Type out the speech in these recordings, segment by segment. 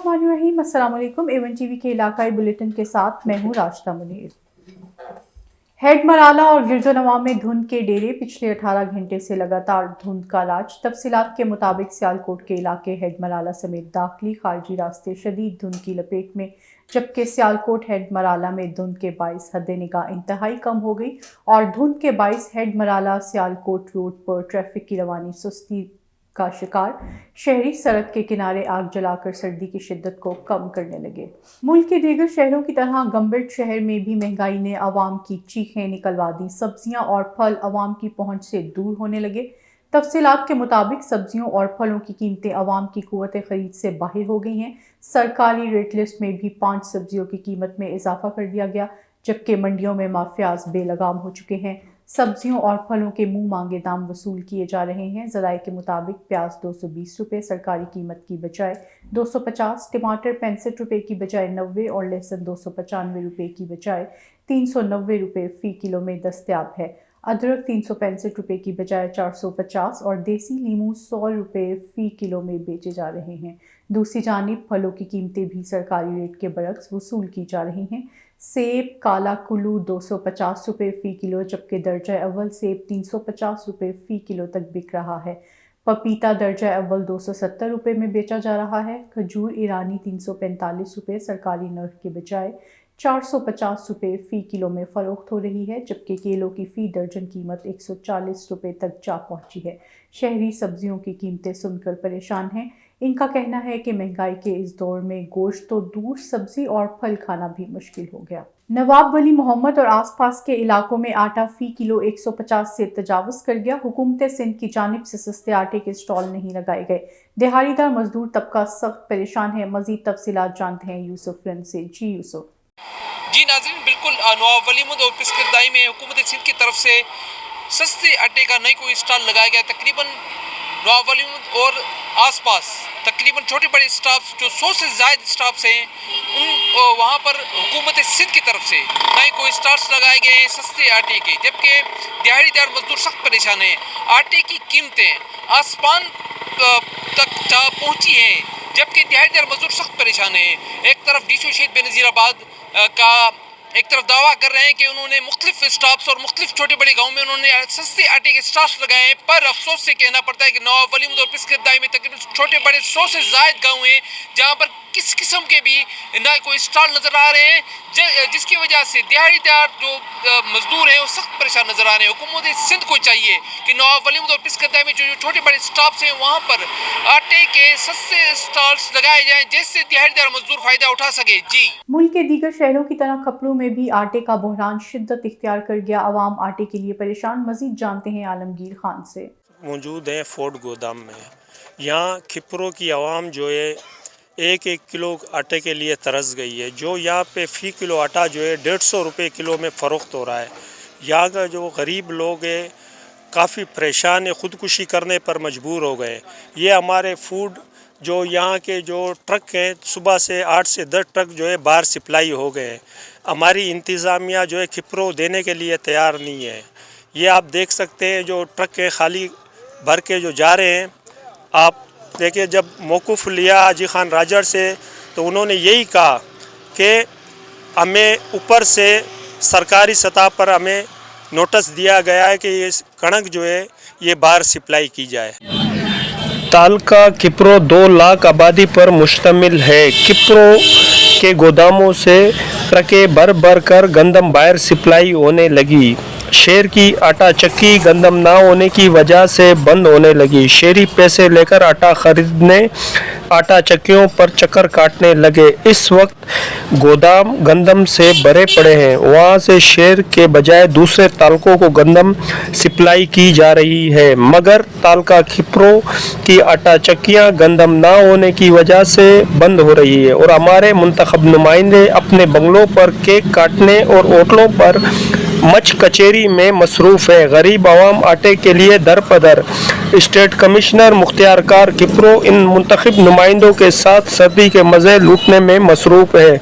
बिस्मिल्लाहिर्रहमानिर्रहीम। अस्सलाम वालेकुम। एवन टीवी के इलाकाई बुलेटिन के साथ मैं हूँ राशिदा मुनीर। हेड मराला और गिरदोनवा में धुंध के डेरे, पिछले 18 घंटे से लगातार धुंध का राज। तफसीलात के मुताबिक सियालकोट के इलाके हेड मराला समेत दाखिली खारजी रास्ते शदीद धुंध की लपेट में, जबकि सियालकोट हेड मराला में धुंध के बाइस हद निगाह इंतहाई कम हो गई और धुंध के बाइस हेड मराला सियालकोट रोड पर ट्रैफिक की रवानी सुस्ती का शिकार। शहरी सड़क के किनारे आग जलाकर सर्दी की शिद्दत को कम करने लगे। मुल्क के दीगर शहरों की तरह गंबट शहर में भी महंगाई ने आवाम की चीखें निकलवा दी। सब्जियां और फल आवाम की पहुंच से दूर होने लगे। तफसीलात के मुताबिक सब्जियों और फलों की कीमतें आवाम की कुव्वत खरीद से बाहर हो गई हैं। सरकारी रेट लिस्ट में भी 5 सब्जियों की कीमत में इजाफा कर दिया गया, जबकि मंडियों में माफियाज बेलगाम हो चुके हैं। सब्जियों और फलों के मुंह मांगे दाम वसूल किए जा रहे हैं। ज़राए के मुताबिक प्याज 220 रुपये सरकारी कीमत की बजाय 250, टमाटर 65 रुपये की बजाय 90 और लहसुन 295 रुपये की बजाय 390 रुपये फ़ी किलो में दस्तयाब है। अदरक 365 रुपये की बजाय 450 और देसी लीमू 100 रुपये फ़ी किलो में बेचे जा रहे हैं। दूसरी जानिब फलों की कीमतें भी सरकारी रेट के बरक्स वसूल की जा रही हैं। सेब काला कुल्लू 250 रुपये फ़ी किलो, जबकि दर्जा अव्वल सेब 350 रुपये फ़ी किलो तक बिक रहा है। पपीता दर्जा अव्वल 270 रुपये में बेचा जा रहा है। खजूर ईरानी 345 रुपये सरकारी नर्ख के बजाय 450 रुपये फ़ी किलो में फ़रोख्त हो रही है, जबकि केलों की फ़ी दर्जन कीमत 140 रुपये तक जा पहुंची है। शहरी सब्जियों की कीमतें सुनकर परेशान हैं। इनका कहना है कि महंगाई के इस दौर में गोश्त तो दूर, सब्जी और फल खाना भी मुश्किल हो गया। नवाब वली मोहम्मद और आसपास के इलाकों में आटा फ़ी किलो 150 से तजावज़ कर गया। हुकूमत सिंध की जानिब से सस्ते आटे के स्टॉल नहीं लगाए गए। दिहाड़ीदार मजदूर तबका सख्त परेशान है। मज़ीद तफसीलात जानते हैं यूसुफ रन से। जी यूसुफ। जी नाज़रीन, बिल्कुल नवाब वली मोहम्मद और पिस्करदाई में हुकूमत सिंध की तरफ से सस्ते आटे का नई कोई स्टॉल लगाया गया। तकरीबन नवाब वली मोहम्मद और आसपास तकरीबन छोटे बड़े स्टाफ्स जो 100 से ज़ायद स्टाफ्स हैं, उन वहाँ पर हुकूमत सिंध की तरफ से नए कोई स्टॉल्स लगाए गए हैं सस्ते आटे के, जबकि दिहाड़ीदार मजदूर सख्त परेशान हैं। आटे की कीमतें आसमान तक जा पहुँची हैं, जबकि दिहाड़ीदार मजदूर सख्त परेशान हैं। एक तरफ डीसी शहीद बेनज़ीराबाद का एक तरफ दावा कर रहे हैं कि उन्होंने मुख्तलिफ स्टॉप्स और मुख्तलिफ छोटे बड़े गाँव में उन्होंने सस्ते आटे के स्टॉल्स लगाए हैं, पर अफसोस से कहना पड़ता है कि नवाब वली मोहम्मद और पिस्करदाई में तकरीबन छोटे बड़े 100 से ज़ायद गाँव हैं जहाँ पर किस किस्म के भी ना कोई स्टॉल नज़र आ रहे हैं, जिसकी वजह से दिहाड़ीदार जो मजदूर हैं वो सख्त परेशान नज़र आ रहे हैं। हुकूमत सिंध को चाहिए कि नवाब वली मोहम्मद और पिस्करदाई में जो छोटे बड़े स्टॉप्स हैं वहाँ पर आटे के सस्ते स्टॉल्स लगाए जाएँ, जिससे दिहाड़ीदार मजदूर फ़ायदा उठा सके। जी। मुल्क के दीगर शहरों की तरह खपड़ों में भी आटे का बहरान शिद्दत इख्तियार कर गया। आवाम आटे के लिए परेशान। मजीद जानते हैं आलमगीर खान से। मौजूद हैं फोर्ट गोदाम में। यहाँ खिपरों की आवाम जो है 1-1 किलो आटे के लिए तरस गई है। जो यहाँ पे फ़ी किलो आटा जो है 150 रुपये किलो में फ़रोख्त हो रहा है। यहाँ का जो गरीब लोग हैं काफ़ी परेशान है, ख़ुदकुशी करने पर मजबूर हो गए। ये हमारे फूड जो यहाँ के जो ट्रक हैं, सुबह से 8 से 10 ट्रक जो है बाहर सप्लाई हो गए हैं। हमारी इंतज़ामिया जो है खिपरो देने के लिए तैयार नहीं है। ये आप देख सकते हैं जो ट्रक है खाली भर के जो जा रहे हैं। आप देखिए, जब मौक़िफ़ लिया हाजी खान राजड़ से तो उन्होंने यही कहा कि हमें ऊपर से सरकारी सतह पर हमें नोटिस दिया गया है कि ये कणक जो है ये बाहर सप्लाई की जाए। तालका किप्रो 2 लाख आबादी पर मुश्तमिल है। किप्रो के गोदामों से ट्रकें भर भर कर गंदम बाहर सप्लाई होने लगी। शहर की आटा चक्की गंदम ना होने की वजह से बंद होने लगी। शहरी पैसे लेकर आटा खरीदने आटा चक्कियों पर चक्कर काटने लगे। इस वक्त गोदाम गंदम से भरे पड़े हैं। वहाँ से शहर के बजाय दूसरे तालकों को गंदम सप्लाई की जा रही है, मगर तालका खिपरो की आटा चक्कियाँ गंदम ना होने की वजह से बंद हो रही है और हमारे मुंतखब नुमाइंदे अपने बंगलों पर केक काटने और होटलों पर मच कचेरी में मसरूफ़ है। गरीब आवाम आटे के लिए दर पदर। स्टेट कमिश्नर मुख्तियार कार किप्रो इन मुंतखब नुमाइंदों के साथ सर्दी के मज़े लूटने में मसरूफ़ है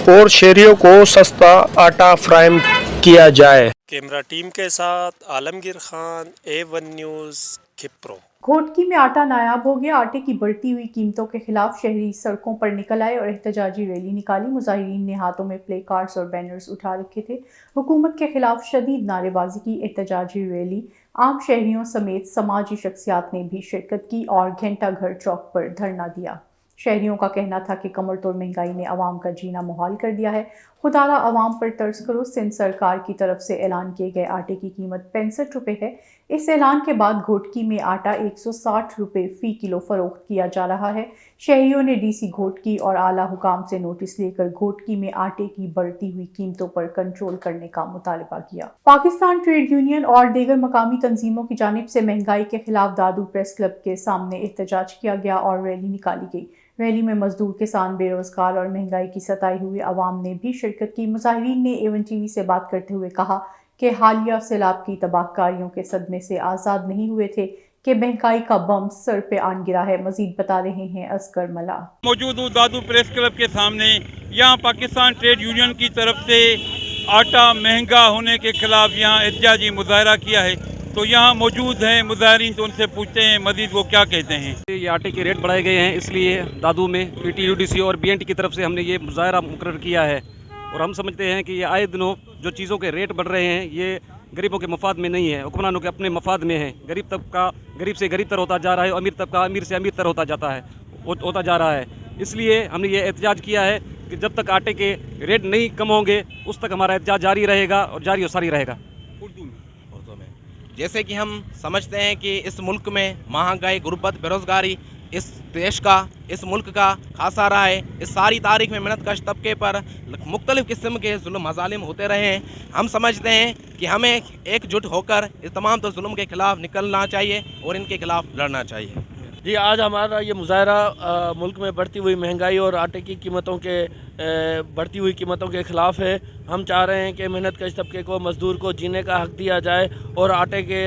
और शहरियों को सस्ता आटा फ्राहम किया जाए। कैमरा टीम के साथ आलमगीर खान, A1 न्यूज़, खिप्रो। घोटकी में आटा नायाब हो गया। आटे की बढ़ती हुई कीमतों के खिलाफ शहरी सड़कों पर निकल आए और एहतजाजी रैली निकाली। मुजाहिरीन ने हाथों में प्ले कार्ड्स और बैनर्स उठा रखे थे। हुकूमत के खिलाफ शदीद नारेबाजी की एहतजाजी रैली आम शहरियों समेत समाजी शख्सियात ने भी शिरकत की और घंटा घर चौक पर धरना दिया। शहरियों का कहना था कि कमर तोड़ महंगाई ने अवाम का जीना मुहाल कर दिया है। खुदारा अवाम पर तर्ज करो। सिंध सरकार की तरफ से ऐलान किए गए आटे की कीमत 65 रुपये है। इस ऐलान के बाद घोटकी में आटा 160 रुपये फी किलो फरोख्त किया जा रहा है। शहरियों ने डीसी घोटकी और आला हुकाम से नोटिस लेकर घोटकी में आटे की बढ़ती हुई कीमतों पर कंट्रोल करने का मुतालबा किया। पाकिस्तान ट्रेड यूनियन और दीगर मकामी तंजीमों की जानिब से महंगाई के खिलाफ दादू प्रेस क्लब के सामने एहतजाज किया गया और रैली निकाली गई। रैली में मजदूर, किसान, बेरोजगार और महंगाई की सताई हुई आवाम ने भी शिरकत की। मुजाहिरीन ने एवन टीवी से बात करते हुए कहा कि हालिया सैलाब की तबाहकारियों के सदमे से आज़ाद नहीं हुए थे कि महंगाई का बम सर पे आन गिरा है। मजीद बता रहे हैं असगर मला। मौजूद हूँ दादू प्रेस क्लब के सामने। यहाँ पाकिस्तान ट्रेड यूनियन की तरफ से आटा महंगा होने के खिलाफ यहाँ एहतजाजी मुजाहरा किया है। तो यहाँ मौजूद हैं मुजाहरीन, तो उनसे पूछते हैं मजीद वो क्या कहते हैं। ये आटे के रेट बढ़ाए गए हैं, इसलिए दादू में PTUDC और BNT की तरफ से हमने ये मुजाहरा मुकर्रर किया है। और हम समझते हैं कि ये आए दिनों जो चीज़ों के रेट बढ़ रहे हैं ये गरीबों के मफाद में नहीं है, हुक्मरानों के अपने मफाद में है। गरीब तबका गरीब से गरीब तर होता जा रहा है, अमीर तबका अमीर से अमीर तर होता जा रहा है। इसलिए हमने ये एहतजाज किया है कि जब तक आटे के रेट नहीं कम होंगे उस तक हमारा एहतजाज जारी रहेगा और जारी और सारी रहेगा। उर्दू में जैसे कि हम समझते हैं कि इस मुल्क में महंगाई, गुर्बत, बेरोज़गारी इस देश का, इस मुल्क का खासा रहा है। इस सारी तारीख में मेहनतकश तबके पर मुख्तलिफ़ किस्म के जुल्म मज़ालिम होते रहे हैं। हम समझते हैं कि हमें एकजुट होकर इस तमाम तो जुल्म के ख़िलाफ़ निकलना चाहिए और इनके ख़िलाफ़ लड़ना चाहिए। जी, आज हमारा ये मुजाहरा मुल्क में बढ़ती हुई महंगाई और आटे की कीमतों के बढ़ती हुई कीमतों के ख़िलाफ़ है। हम चाह रहे हैं कि मेहनत कश तबके को, मज़दूर को जीने का हक़ दिया जाए और आटे के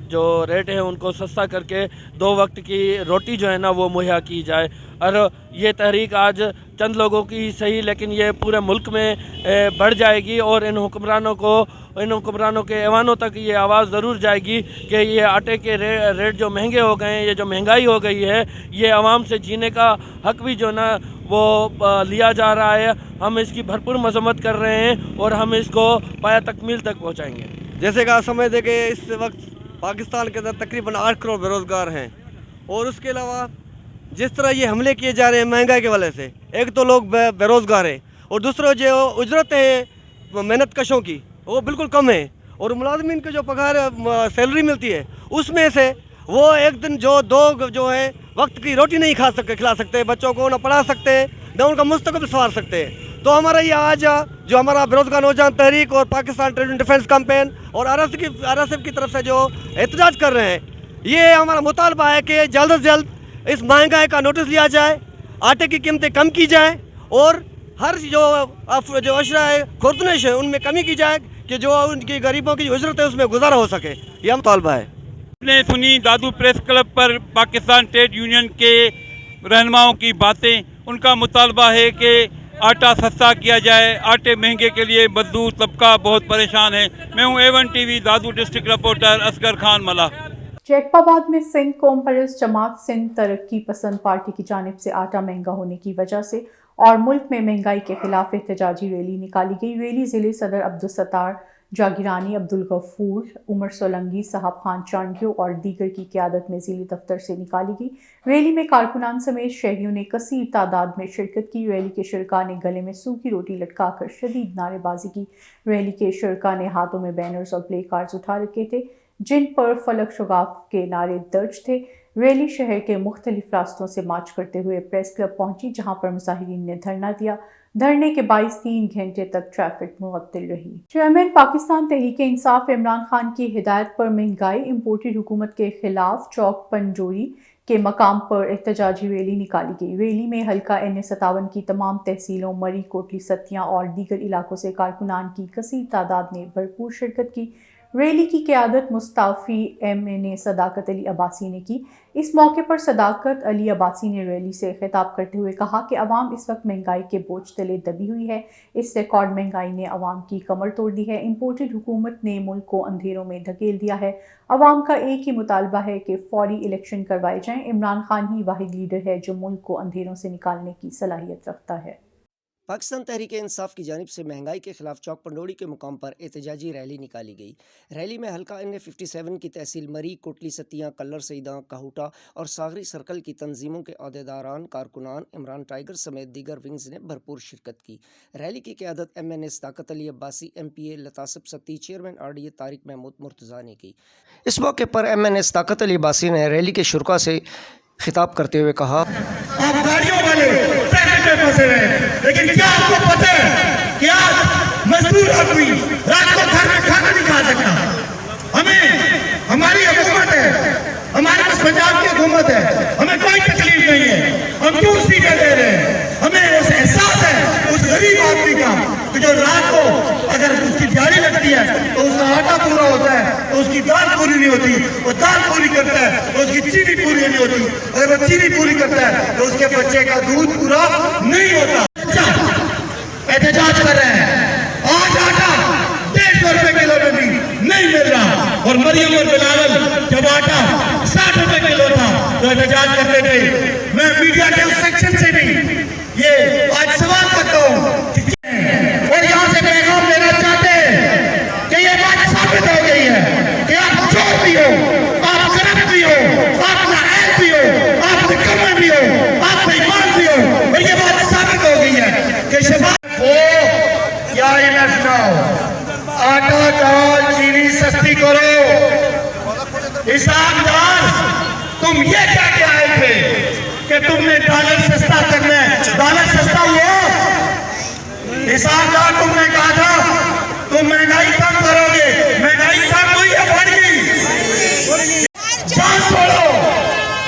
जो रेट हैं उनको सस्ता करके 2 वक्त की रोटी जो है ना वो मुहैया की जाए। और ये तहरीक आज चंद लोगों की सही, लेकिन ये पूरे मुल्क में बढ़ जाएगी और इन हुक्मरानों के ऐवानों तक ये आवाज़ ज़रूर जाएगी कि ये आटे के रेट जो महंगे हो गए हैं, ये जो महंगाई हो गई है, ये आवाम से जीने का हक़ भी जो ना वो लिया जा रहा है। हम इसकी भरपूर मजम्मत कर रहे हैं और हम इसको पाया तकमील तक पहुँचाएँगे। जैसे कि आप समझते कि इस वक्त पाकिस्तान के अंदर तकरीबन 8 करोड़ बेरोज़गार हैं और उसके अलावा जिस तरह ये हमले किए जा रहे हैं महंगाई के वजह से, एक तो लोग बेरोज़गार हैं और दूसरा जो उजरत है मेहनत कशों की वो बिल्कुल कम है और मुलाजमीन को जो पगार सैलरी मिलती है उसमें से वो एक दिन जो है वक्त की रोटी नहीं खिला सकते, बच्चों को ना पढ़ा सकते, ना उनका मुस्तकबिल संवार सकते। तो हमारा ये आज जो हमारा बेरोज़गार नौजवान तहरीक और पाकिस्तान ट्रेड डिफेंस कैंपेन और RSF की तरफ से जो एहतजाज कर रहे हैं, ये हमारा मुतालबा है कि जल्द से जल्द इस महंगाई का नोटिस लिया जाए, आटे की कीमतें कम की जाए और हर जो अशरा है, खुर्दनिश है, उनमें कमी की जाए कि जो उनकी गरीबों की उजरत है उसमें गुजारा हो सके। यह मुतालबा है। आपने सुनी दादू प्रेस क्लब पर पाकिस्तान ट्रेड यूनियन के रहनुमाओं की बातें। उनका मुतालबा है कि आटा सस्ता किया जाए। आटे महंगे के लिए मजदूर तबका बहुत परेशान है। मैं हूँ A1 TV दादू डिस्ट्रिक्ट रिपोर्टर असगर खान मला। जैकबाबाद में सिंध कौम परस्त जमात सिंध तरक्की पसंद पार्टी की जानिब से आटा महंगा होने की वजह से और मुल्क में महंगाई के खिलाफ एहतजाजी रैली निकाली गई। रैली ज़िले सदर अब्दुल सत्तार जागिरानी, अब्दुल गफूर, उमर सोलंगी, साहब खान चांडियो और दीगर की क़यादत में ज़िले दफ्तर से निकाली गई। रैली में कारकुनान समेत शहरियों ने कसीर तादाद में शिरकत की। रैली के शुरका ने गले में सूखी रोटी लटकाकर शदीद नारेबाजी की। रैली के शुरका ने हाथों में बैनर्स और प्ले कार्ड्स उठा रखे थे जिन पर फलक शुगाफ के नारे दर्ज थे। रैली शहर के मुख्तलिफ रास्तों से मार्च करते हुए प्रेस क्लब पहुंची, जहां पर मुजाहिरीन ने धरना दिया। धरने के 3 घंटे तक ट्रैफिक मुअत्तल रही। चेयरमैन पाकिस्तान तहरीक इंसाफ इमरान खान की हिदायत पर महंगाई इंपोर्टेड हुकूमत के खिलाफ चौक पंजोरी के मकाम पर एहतजाजी रैली निकाली गई। रैली में हल्का NA57 की तमाम तहसीलों, मरी, कोटली, सतियां और दीगर इलाकों से कारकुनान की कसीर तादाद ने भरपूर शिरकत की। ریلی کی قیادت مستعفی MNA صداقت علی عباسی نے کی۔ اس موقع پر صداقت علی عباسی نے ریلی سے خطاب کرتے ہوئے کہا کہ عوام اس وقت مہنگائی کے بوجھ تلے دبی ہوئی ہے۔ اس ریکارڈ مہنگائی نے عوام کی کمر توڑ دی ہے۔ امپورٹڈ حکومت نے ملک کو اندھیروں میں دھکیل دیا ہے۔ عوام کا ایک ہی مطالبہ ہے کہ فوری الیکشن کروائے جائیں۔ عمران خان ہی واحد لیڈر ہے جو ملک کو اندھیروں سے نکالنے کی صلاحیت رکھتا ہے۔ پاکستان تحریک انصاف کی جانب سے مہنگائی کے خلاف چوک پنڈوڑی کے مقام پر احتجاجی ریلی نکالی گئی۔ ریلی میں حلقہ NA57 کی تحصیل مری، کوٹلی ستیاں، کلر سیداں، کہوٹا اور ساغری سرکل کی تنظیموں کے عہدیداران، کارکنان، عمران ٹائیگر سمیت دیگر ونگز نے بھرپور شرکت کی۔ ریلی کی قیادت MNA صداقت علی عباسی، MPA لطاسب ستی، چیئرمین RDA طارق محمود مرتضیٰ نے کی۔ اس موقع پر MNA صداقت علی عباسی نے ریلی کے شرکاء سے خطاب کرتے ہوئے کہا، آپ گاڑیوں والے ٹریفک میں پھنسے رہے، لیکن کیا آپ کو پتہ ہے کہ آج مزدور آدمی رات کو گھر میں کھانا نہیں کھا سکتا؟ ہماری حکومت ہے، ہمارے پاس پنجاب کی حکومت ہے، ہمیں کوئی تکلیف نہیں ہے، ہم کیوں استعفے دے رہے ہیں؟ ہمیں اس احساس ہے اس غریب آدمی کا کہ جو رات کو اگر اس کی دیہڑی لگتی ہے تو اس کا آٹا پورا ہوتا ہے تو اس کی دال پوری نہیں ہوتی، وہ دال پوری کرتا ہے تو اس کی چینی پوری نہیں ہوتی، اگر وہ چینی پوری کرتا ہے تو اس کے بچے کا دودھ پورا نہیں ہوتا۔ احتجاج کر رہے ہیں، آج آٹا 150 روپے کلو میں بھی نہیں مل رہا، اور مریم اور بلاول جب آٹا 60 روپے کلو تھا تو احتجاج کرتے تھے۔ میں میڈیا کے اس سیکشن سے بھی یہ آج سوال کرتا ہوں اور یہاں سے پیغام دینا چاہتے ہیں کہ یہ بات ثابت ہو گئی ہے کہ آپ چور بھی ہو، آپ کرپٹ بھی ہو، آپ نااہل بھی ہو، آپ نکمّے بھی ہو، آپ بے ایمان بھی ہو، اور یہ بات ثابت ہو گئی ہے کہ شباب ہو یا IMF نہ ہو، آٹا دال چینی سستی کرو۔ حساب دار تم یہ کہہ کے آئے تھے کہ تم نے ڈالر سستا کرنا ہے، ڈالر سستا ہوا؟ حساب دار تم نے کہا تھا تم مہنگائی کم کرو گے، مہنگائی کم ہوئی ہے، بڑھ گئی۔ جان چھوڑو،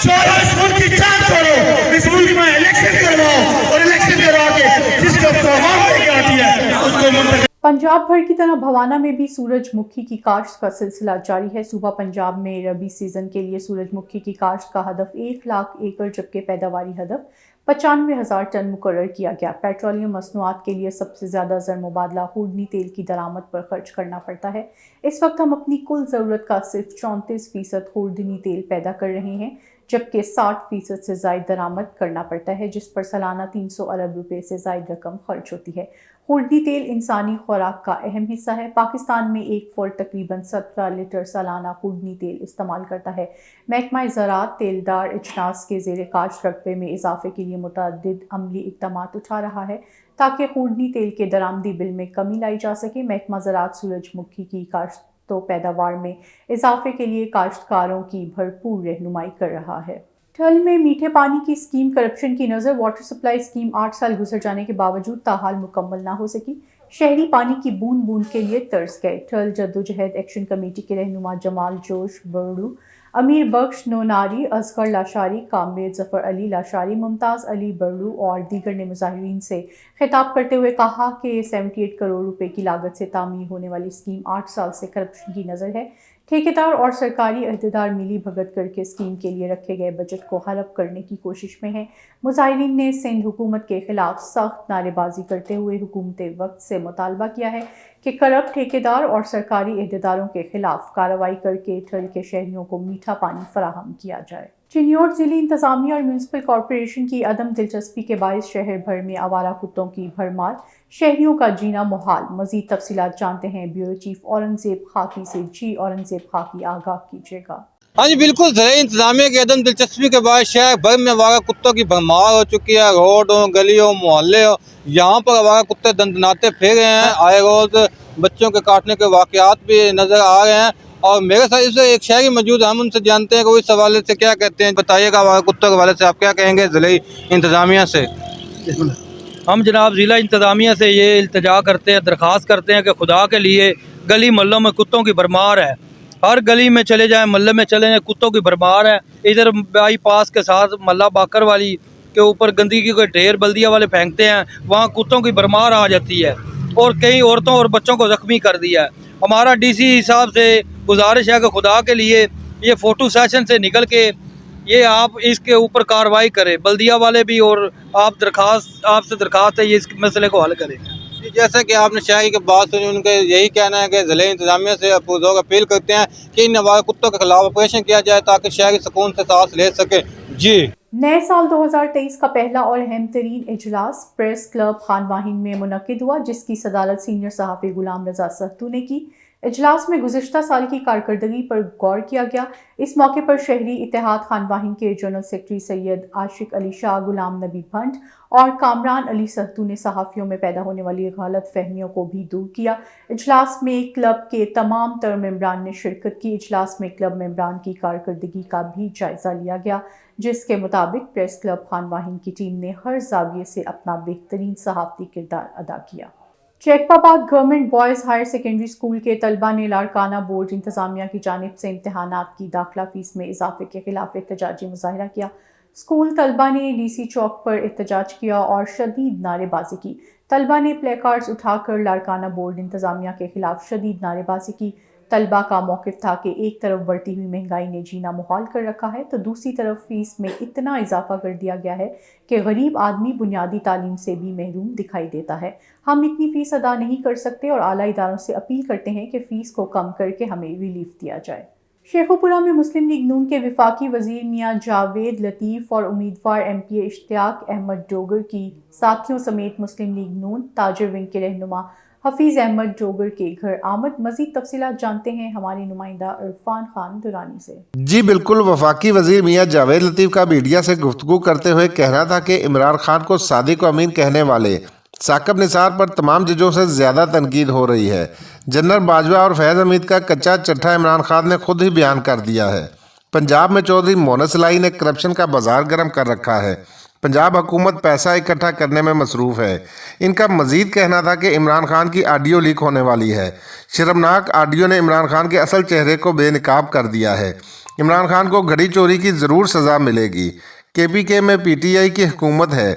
چھوڑو اس ملک کی جان چھوڑو، اس ملک میں الیکشن کرواؤ، اور الیکشن کروا کے جس کو عوام لے کے آتی ہے اس کو منتخب۔ پنجاب بھر کی طرح بھوانہ میں بھی سورج مکھی کی کاشت کا سلسلہ جاری ہے۔ صوبہ پنجاب میں ربی سیزن کے لیے سورج مکھی کی کاشت کا ہدف 1 لاکھ ایکڑ جبکہ پیداواری ہدف 95,000 ٹن مقرر کیا گیا۔ پیٹرولیم مصنوعات کے لیے سب سے زیادہ زر مبادلہ خوردنی تیل کی درآمد پر خرچ کرنا پڑتا ہے۔ اس وقت ہم اپنی کل ضرورت کا صرف 34% خوردنی تیل پیدا کر رہے ہیں جبکہ 60% سے زائد درآمد کرنا پڑتا ہے جس پر سالانہ 300 ارب روپے سے زائد رقم خرچ ہوتی ہے۔ خوردنی تیل انسانی خوراک کا اہم حصہ ہے۔ پاکستان میں ایک فرد تقریباً 17 لیٹر سالانہ خوردنی تیل استعمال کرتا ہے۔ محکمہ زراعت تیلدار اجناس کے زیر کاشت رقبے میں اضافے کے لیے متعدد عملی اقدامات اٹھا رہا ہے تاکہ خوردنی تیل کے درآمدی بل میں کمی لائی جا سکے۔ محکمہ زراعت سورج مکھی کی کاشت و پیداوار میں اضافے کے لیے کاشتکاروں کی بھرپور رہنمائی کر رہا ہے۔ ٹھل میں میٹھے پانی کی اسکیم کرپشن کی نظر واٹر سپلائی اسکیم 8 سال گزر جانے کے باوجود تاحال مکمل نہ ہو سکی۔ شہری پانی کی بوند بوند کے لیے ترس گئے۔ ٹھل جدوجہد ایکشن کمیٹی کے رہنما جمال جوش برڈو، امیر بخش نوناری، اصغر لاشاری، کامریڈ ظفر علی لاشاری، ممتاز علی برڈو اور دیگر نے مظاہرین سے خطاب کرتے ہوئے کہا کہ 78 کروڑ روپے کی لاگت سے تعمیر ہونے والی اسکیم 8 سال سے کرپشن کی نظر ہے۔ ٹھیکیدار اور سرکاری عہدیدار ملی بھگت کر کے اسکیم کے لیے رکھے گئے بجٹ کو ہڑپ کرنے کی کوشش میں ہیں۔ مظاہرین نے سندھ حکومت کے خلاف سخت نعرے بازی کرتے ہوئے حکومت وقت سے مطالبہ کیا ہے کہ کرپٹ ٹھیکیدار اور سرکاری عہدیداروں کے خلاف کارروائی کر کے ٹھل کے شہریوں کو میٹھا پانی فراہم کیا جائے۔ چنیوٹ ضلعی انتظامیہ اور میونسپل کارپوریشن کی عدم دلچسپی کے باعث شہر بھر میں آوارہ کتوں کی بھرمار، شہریوں کا جینا محال۔ مزید تفصیلات جانتے ہیں بیورو چیف اورنگزیب خاکی سے۔ جی اورنگزیب خاکی، آگاہ کیجیے گا۔ ہاں جی بالکل، ضلعی انتظامیہ کی عدم دلچسپی کے باعث شہر بھر میں آوارہ کتوں کی بھرمار ہو چکی ہے۔ روڈوں، گلیوں، محلے ہو، یہاں پر آوارہ کتے دندناتے پھر رہے ہیں۔ آئے روز بچوں کے کاٹنے کے واقعات بھی نظر آ رہے ہیں، اور میرے ساتھ اس ایک شہری موجود ہیں، ہم ان سے جانتے ہیں کہ وہ اس حوالے سے کیا کہتے ہیں۔ بتائیے گا آوارہ کتوں کے حوالے سے آپ کیا کہیں گے ضلعی انتظامیہ سے؟ ہم جناب ضلع انتظامیہ سے یہ التجا کرتے ہیں، درخواست کرتے ہیں کہ خدا کے لیے گلی محلوں میں کتوں کی بھرمار ہے۔ ہر گلی میں چلے جائیں، محلے میں چلے جائیں، کتوں کی بھرمار ہے۔ ادھر بائی پاس کے ساتھ محلہ باکر والی کے اوپر گندگی کے ڈھیر بلدیہ والے پھینکتے ہیں، وہاں کتوں کی بھرمار آ جاتی ہے اور کئی عورتوں اور بچوں کو زخمی کر دیا ہے۔ हमारा डीसी साहब से गुजारिश है कि खुदा के लिए ये फ़ोटो सेशन से निकल के ये आप इसके ऊपर कार्रवाई करें, बल्दिया वाले भी, और आपसे दरखास्त है ये इस मसले को हल करें। जैसे कि आपने शहरी की बात सुनी, उनके यही कहना है कि ज़िले इंतजामिया से लोग अपील करते हैं कि इन नवाज़ कुत्तों के खिलाफ ऑपरेशन किया जाए ताकि शहरी सुकून से सांस ले सके। जी, नए साल 2023 का पहला और अहम तरीन इजलास प्रेस क्लब खानवाहिन में मुनक्किद हुआ, जिसकी सदारत सीनियर सहाफ़ी गुलाम रज़ा सहतू ने की। इजलास में गुज़िश्ता साल की कारकर्दगी पर गौर किया गया। इस मौके पर शहरी इत्तेहाद खानवाहिन के जनरल सेक्रेटरी सैयद आशिक अली शाह, गुलाम नबी भंड और कामरान अली सहतू ने सहाफ़ियों में पैदा होने वाली गलत फहमियों को भी दूर किया। इजलास में क्लब के तमाम तर मेंबरान ने शिरकत की। इजलास में क्लब मेंबरान की कारकर्दगी का भी जायज़ा लिया गया, जिसके मुताबिक प्रेस क्लब खानवाहिन की टीम ने हर जाविये से अपना बेहतरीन सहाफ़ती किरदार अदा किया। चेकपाबाग government boys higher secondary school के तलबा ने लाड़काना बोर्ड इंतज़ामिया की जानिब से इम्तहानात की दाखिला फ़ीस में इजाफे के खिलाफ एहतजाजी मुजाहरा किया। स्कूल तलबा ने DC चौक पर एहतजाज किया और शदीद नारेबाजी की। तलबा ने प्ले कार्ड्स उठाकर लाड़काना बोर्ड इंतज़ामिया के खिलाफ शदीद नारेबाजी की। तलबा का मौक़िफ़ था कि एक तरफ बढ़ती हुई महंगाई ने जीना मुहाल कर रखा है, तो दूसरी तरफ फ़ीस में इतना इजाफा कर दिया गया है कि गरीब आदमी बुनियादी तालीम से भी महरूम दिखाई देता है। हम इतनी फ़ीस अदा नहीं कर सकते और आला इदारों से अपील करते हैं कि फ़ीस को कम करके हमें रिलीफ दिया जाए। शेखुपुरा में मुस्लिम लीग नून के वफाकी वज़ीर मियाँ जावेद लतीफ़ और उम्मीदवार MPA इश्तियाक अहमद डोगर की साथियों समेत मुस्लिम लीग नून ताजर विंग के रहनुमा हफीज़ अहमद डोगर के घर आमद। मज़ीद तफसीलात जानते हैं हमारे नुमाइंदा इरफान खान दुरानी से। जी बिल्कुल, वफाकी वज़ीर मियाँ जावेद लतीफ़ का मीडिया से गुफ्तगू करते हुए कहना था कि इमरान खान को सादिक अमीन कहने वाले साकिब निसार पर तमाम जजों से ज़्यादा तनकीद हो रही है। जनरल बाजवा और फैज़ हमीद का कच्चा चट्ठा इमरान खान ने खुद ही बयान कर दिया है। पंजाब में चौधरी मोनस लाई ने करप्शन का बाजार गर्म कर रखा है। पंजाब हुकूमत पैसा इकट्ठा करने में मसरूफ़ है। इनका मज़ीद कहना था कि इमरान खान की ऑडियो लीक होने वाली है। शर्मनाक ऑडियो ने इमरान खान के असल चेहरे को बेनकाब कर दिया है। इमरान खान को घड़ी चोरी की ज़रूर सज़ा मिलेगी। KPK में PTI की हुकूमत है,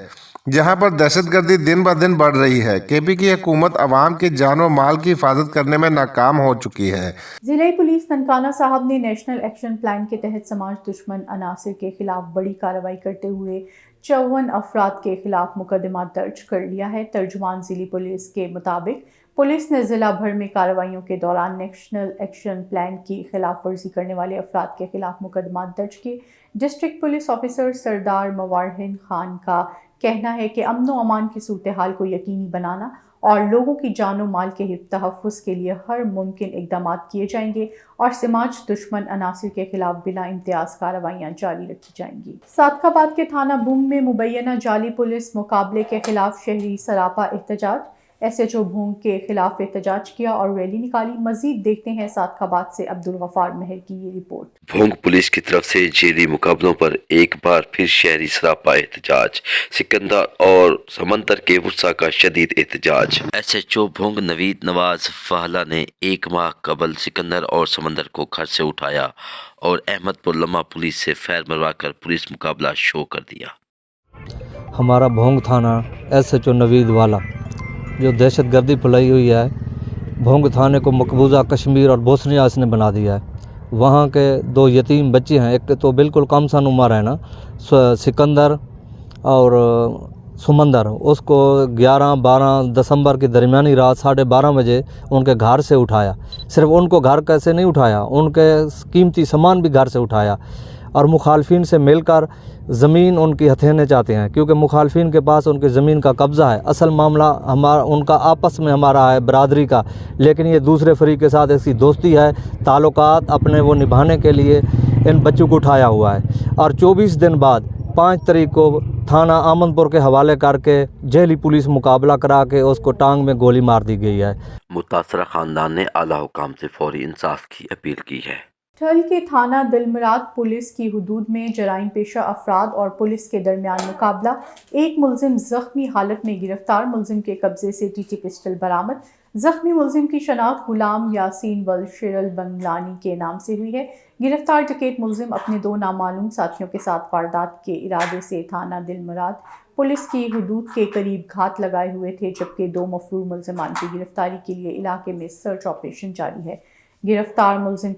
जहां पर दहशतगर्दी दिन ब दिन बढ़ रही है। KP की हुकूमत अवाम की जान व माल की हिफाजत करने में नाकाम हो चुकी है। ज़िला पुलिस ननकाना साहब ने नेशनल एक्शन प्लान के तहत समाज दुश्मन अनासिर के खिलाफ बड़ी कार्रवाई करते हुए 54 अफराद के खिलाफ मुकदमा दर्ज कर लिया है। तर्जुमान ज़िली पुलिस के मुताबिक पुलिस ने ज़िला भर में कार्रवाइयों के दौरान नेशनल एक्शन प्लान की खिलाफ वर्जी करने वाले अफराद के खिलाफ मुकदमा दर्ज किए। डिस्ट्रिक्ट पुलिस ऑफिसर सरदार मवारहिन खान का कहना है कि अमन व अमान की सूरत हाल को यकीनी बनाना और लोगों की जान व माल के तहफ़्फ़ुज़ के लिए हर मुमकिन इक़दाम किए जाएंगे और समाज दुश्मन अनासिर के खिलाफ बिला इम्तियाज़ कार्रवाइयाँ जारी रखी जाएंगी। सादकाबाद के थाना बूंग में मुबैना जाली पुलिस मुकाबले के खिलाफ शहरी सरापा एहतजाज। SHO भूंग के खिलाफ एहतजाज किया और रैली निकाली। मजीद देखते हैं सादकाबाद से अब्दुल गफ्फार महर की ये रिपोर्ट। भूंग पुलिस की तरफ से जेली मुकाबलों पर एक बार फिर शहरी सरापा एहतजाज। सिकंदर और समंदर के वुस्सा का शदीद एहतजाज। SHO भूंग नवीद नवाज फाहला ने 1 माह कबल सिकंदर और समंदर को घर से उठाया और अहमदपुर लम्हा पुलिस से फैर मरवा कर पुलिस मुकाबला शो कर दिया। हमारा भोंग थाना SHO नवीद वाला जो दहशतगर्दी फैलाई हुई है, भोंग थाने को मकबूजा कश्मीर और बोस्निया इसने बना दिया है। वहाँ के 2 यतीम बच्चे हैं, एक तो बिल्कुल कम सन उम्र है ना, सिकंदर और समंदर, उसको 11-12 दिसंबर की दरमियानी रात 12:30 बजे उनके घर से उठाया। सिर्फ उनको घर कैसे नहीं उठाया, उनके कीमती सामान भी घर से उठाया और मुखालफिन से मिलकर ज़मीन उनकी हथेने चाहते हैं, क्योंकि मुखालफिन के पास उनकी ज़मीन का कब्ज़ा है। असल मामला उनका आपस में हमारा है बरादरी का, लेकिन ये दूसरे फरीक के साथ ऐसी दोस्ती है, ताल्लुकात अपने वो निभाने के लिए इन बच्चों को उठाया हुआ है। और 24 दिन बाद 5 तारीख को थाना आमनपुर के हवाले करके जेली पुलिस मुकाबला करा के उसको टांग में गोली मार दी गई है। मुतासरा ख़ानदान ने आला हुकाम से फौरी इंसाफ की अपील की है। ठल के थाना दिलमराद पुलिस की हुदूद में जराइम पेशा अफराद और पुलिस के दरमियान मुकाबला। एक मुलजिम जख्मी हालत में गिरफ्तार। मुलजिम के कब्जे से TT पिस्टल बरामद। जख्मी मुलजिम की शनाख्त गुलाम यासीन वल शिरल बंगलानी के नाम से हुई है। गिरफ्तार डकैत मुलजिम अपने 2 नामालूम साथियों के साथ वारदात के इरादे से थाना दिलमराद पुलिस की हदूद के करीब घात लगाए हुए थे, जबकि 2 मफरूर मुलजिमान की गिरफ्तारी के लिए इलाके में सर्च ऑपरेशन जारी है। गिरफ्तार मुलजिम